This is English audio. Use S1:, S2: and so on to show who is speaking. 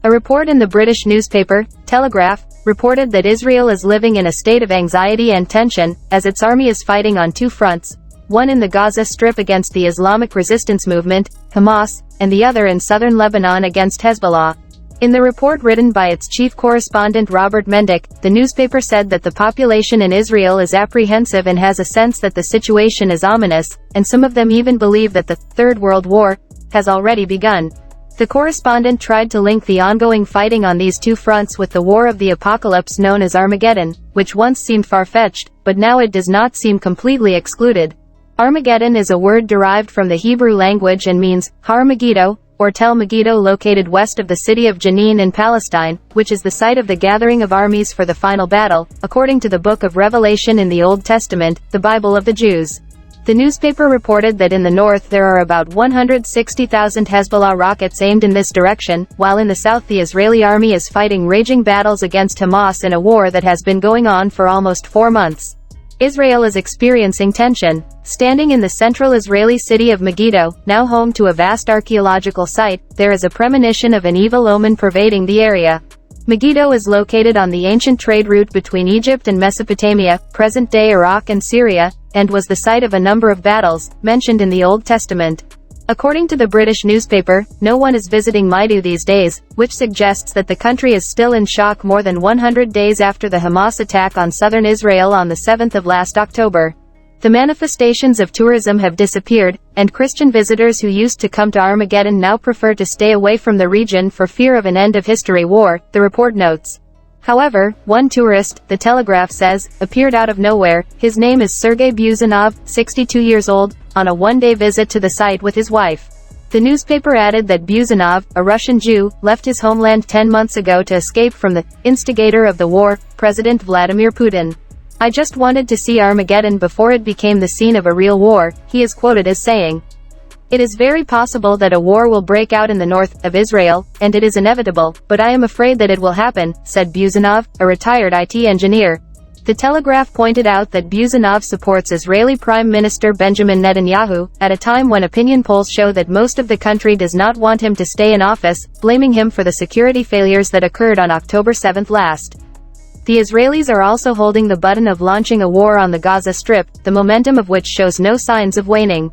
S1: A report in the British newspaper, Telegraph, reported that Israel is living in a state of anxiety and tension, as its army is fighting on two fronts, one in the Gaza Strip against the Islamic resistance movement, Hamas, and the other in southern Lebanon against Hezbollah. In the report written by its chief correspondent Robert Mendick, the newspaper said that the population in Israel is apprehensive and has a sense that the situation is ominous, and some of them even believe that the Third World War has already begun. The correspondent tried to link the ongoing fighting on these two fronts with the war of the apocalypse known as Armageddon, which once seemed far-fetched, but now it does not seem completely excluded. Armageddon is a word derived from the Hebrew language and means Har Megiddo, or Tel Megiddo, located west of the city of Jenin in Palestine, which is the site of the gathering of armies for the final battle, according to the book of Revelation in the Old Testament, the Bible of the Jews. The newspaper reported that in the north there are about 160,000 Hezbollah rockets aimed in this direction, while in the south the Israeli army is fighting raging battles against Hamas in a war that has been going on for almost 4 months. Israel is experiencing tension. Standing in the central Israeli city of Megiddo, now home to a vast archaeological site, there is a premonition of an evil omen pervading the area. Megiddo is located on the ancient trade route between Egypt and Mesopotamia, present-day Iraq and Syria, and was the site of a number of battles, mentioned in the Old Testament. According to the British newspaper, no one is visiting Megiddo these days, which suggests that the country is still in shock more than 100 days after the Hamas attack on southern Israel on the 7th of last October. The manifestations of tourism have disappeared, and Christian visitors who used to come to Armageddon now prefer to stay away from the region for fear of an end-of-history war, the report notes. However, one tourist, the Telegraph says, appeared out of nowhere. His name is Sergei Buzanov, 62 years old, on a one-day visit to the site with his wife. The newspaper added that Buzanov, a Russian Jew, left his homeland 10 months ago to escape from the instigator of the war, President Vladimir Putin. "I just wanted to see Armageddon before it became the scene of a real war," he is quoted as saying. "It is very possible that a war will break out in the north of Israel, and it is inevitable, but I am afraid that it will happen," said Buzanov, a retired IT engineer. The Telegraph pointed out that Buzanov supports Israeli Prime Minister Benjamin Netanyahu, at a time when opinion polls show that most of the country does not want him to stay in office, blaming him for the security failures that occurred on October 7 last. The Israelis are also holding the button of launching a war on the Gaza Strip, the momentum of which shows no signs of waning.